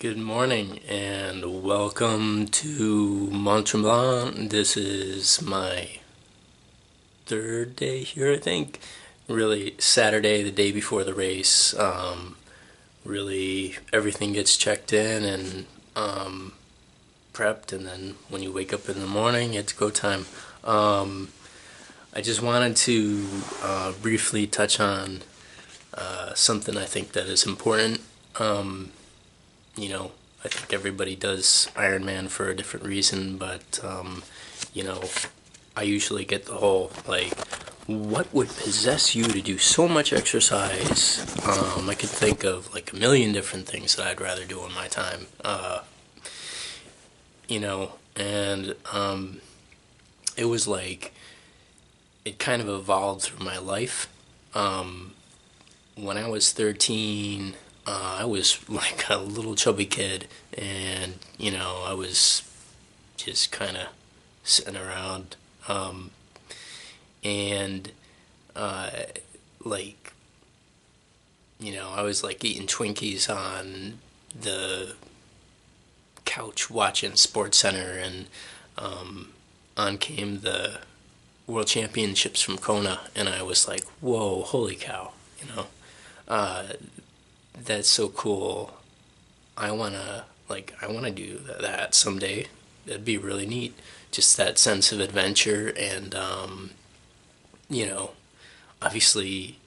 Good morning and welcome to Mont Tremblant. This is my third day here, I think. Really, Saturday, the day before the race. Really, everything gets checked in and prepped, and then when you wake up in the morning, it's go time. I just wanted to briefly touch on something I think that is important. You know, I think everybody does Ironman for a different reason, but, you know, I usually get the whole, like, what would possess you to do so much exercise? I could think of, like, a million different things that I'd rather do in my time, and it was like, it kind of evolved through my life. When I was 13, I was like a little chubby kid, and I was just kind of sitting around, and uh, like I was like eating Twinkies on the couch watching Sports Center, and on came the World Championships from Kona, and I was like, whoa, holy cow, uh, that's so cool. I wanna do that someday. That'd be really neat. Just that sense of adventure, and you know, obviously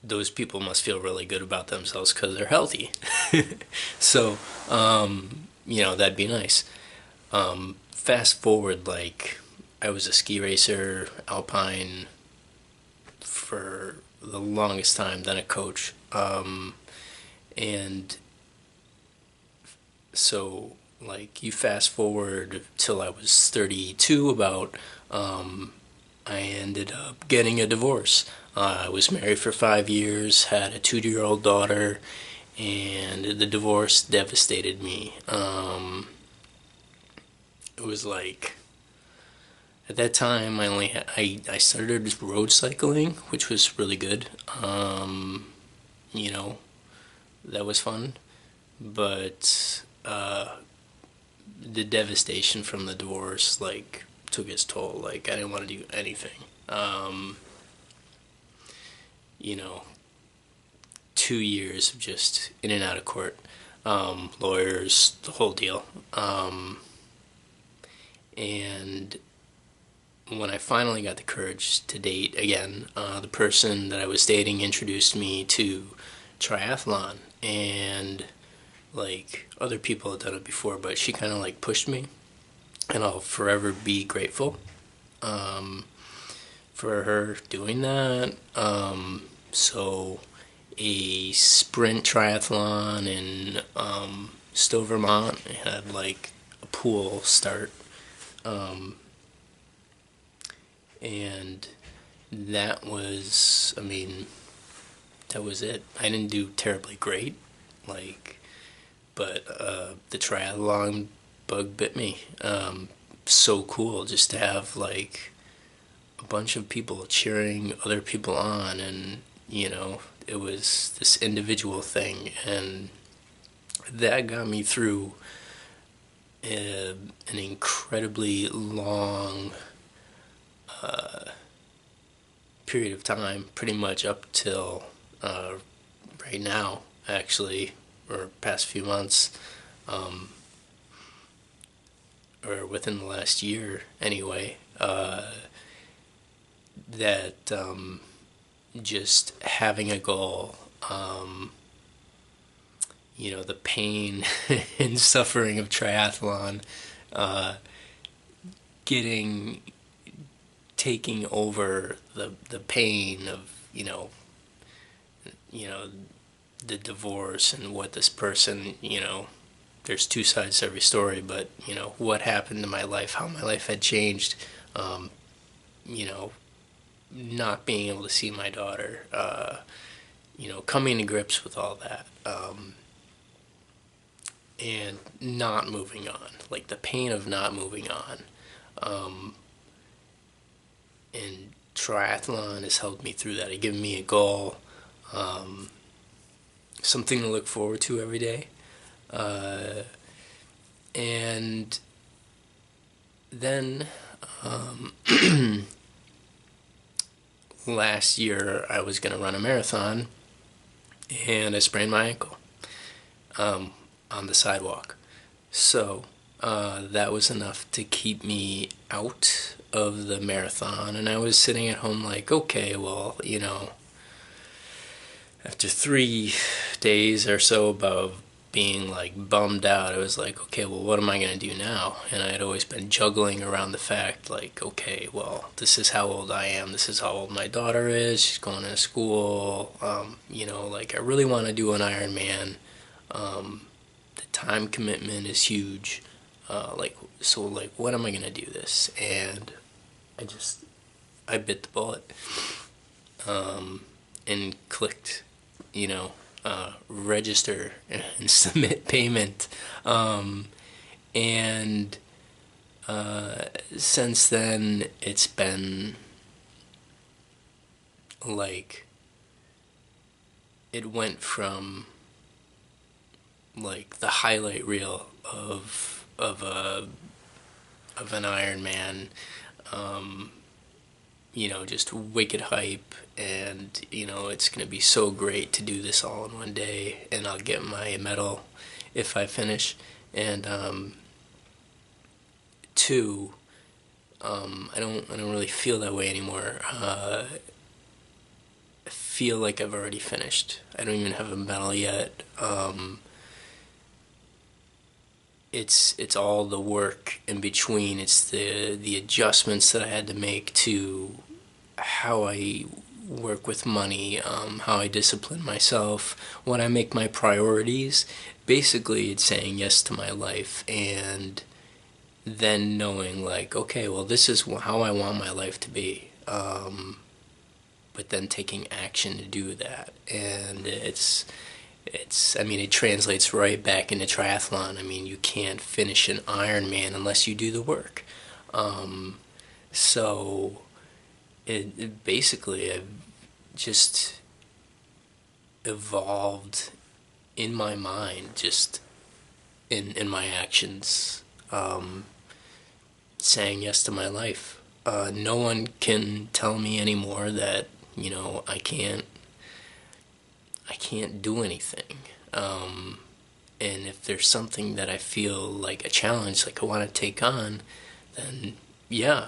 those people must feel really good about themselves because they're healthy. So that'd be nice. Fast forward, like, I was a ski racer, alpine, for the longest time, then a coach. And so, like, you fast forward till I was 32, about, I ended up getting a divorce. I was married for 5 years, had a 2-year-old daughter, and the divorce devastated me. It was like, at that time, I started road cycling, which was really good. You know, that was fun, but the devastation from the divorce, like, took its toll. Like, I didn't want to do anything. You know, 2 years of just in and out of court, lawyers, the whole deal. And when I finally got the courage to date again, the person that I was dating introduced me to triathlon, and, like, other people had done it before, but she kind of like pushed me, and I'll forever be grateful for her doing that. So a sprint triathlon in Stowe, Vermont, had like a pool start, and that was, I mean, that was it. I didn't do terribly great, like, but the triathlon bug bit me. So cool just to have, like, a bunch of people cheering other people on, and it was this individual thing, and that got me through an incredibly long period of time, pretty much up till right now, actually, or past few months, or within the last year anyway, that just having a goal, the pain and suffering of triathlon, uh, getting taking over the pain of you know the divorce, and what this person, there's two sides to every story, but what happened to my life, how my life had changed, you know not being able to see my daughter, coming to grips with all that, and not moving on, like the pain of not moving on. And triathlon has helped me through that. It given me a goal, something to look forward to every day. And then last year I was going to run a marathon and I sprained my ankle on the sidewalk. So that was enough to keep me out of the marathon. And I was sitting at home like, okay, well, after 3 days or so of being like bummed out, I was like, okay, well, what am I going to do now? And I had always been juggling around the fact, like, okay, well, this is how old I am. This is how old my daughter is. She's going to school. Like, I really want to do an Ironman. The time commitment is huge. Like, when am I going to do this? And I bit the bullet and clicked, register and submit payment. And since then, it's been like, it went from like the highlight reel of an Ironman, just wicked hype, and it's gonna be so great to do this all in one day, and I'll get my medal if I finish. And two, I don't really feel that way anymore. I feel like I've already finished. I don't even have a medal yet. It's all the work in between. It's the adjustments that I had to make to how I work with money, how I discipline myself, when I make my priorities. Basically, it's saying yes to my life, and then knowing like, okay, well, this is how I want my life to be. But then taking action to do that, and I mean, it translates right back into triathlon. I mean, you can't finish an Ironman unless you do the work. So it basically, I've just evolved in my mind, just in my actions, saying yes to my life. No one can tell me anymore that I can't do anything. And if there's something that I feel like a challenge, like I want to take on, then yeah,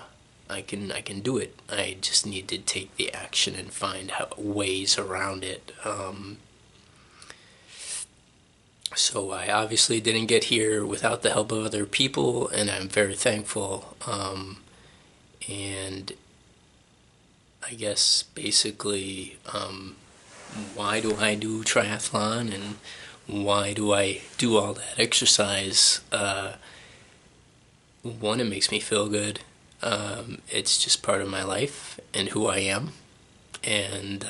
I can do it. I just need to take the action and find ways around it. So I obviously didn't get here without the help of other people, and I'm very thankful. And I guess basically, why do I do triathlon and why do I do all that exercise? One, it makes me feel good. It's just part of my life and who I am and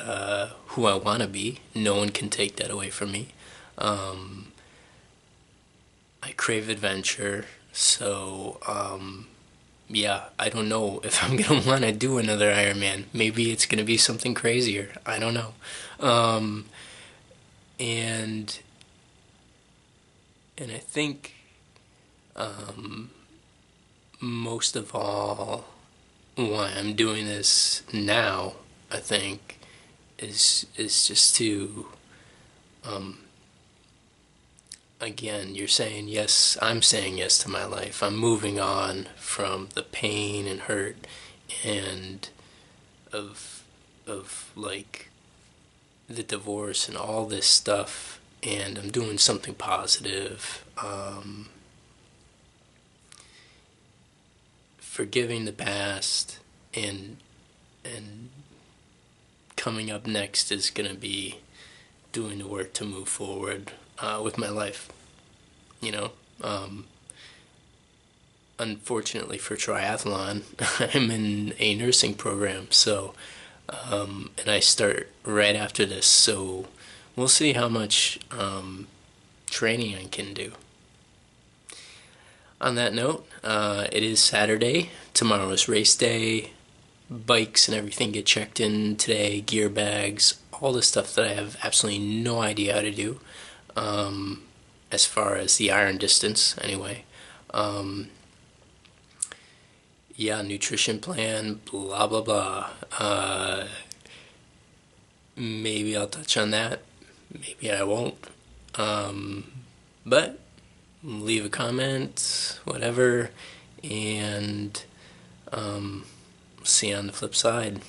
who I want to be. No one can take that away from me. I crave adventure, so yeah, I don't know if I'm gonna want to do another Ironman. Maybe it's gonna be something crazier. I don't know. And I think most of all, why I'm doing this now, I think, is just to again, you're saying yes, I'm saying yes to my life. I'm moving on from the pain and hurt and of like the divorce and all this stuff, and I'm doing something positive. Forgiving the past, and coming up next is gonna be doing the work to move forward with my life. You know, unfortunately for triathlon, I'm in a nursing program, so and I start right after this, so we'll see how much training I can do. On that note, it is Saturday. Tomorrow is race day. Bikes and everything get checked in today. Gear bags, all this stuff that I have absolutely no idea how to do, as far as the iron distance, anyway. Um, yeah, nutrition plan, blah, blah, blah. Maybe I'll touch on that. Maybe I won't. But leave a comment, whatever, and see you on the flip side.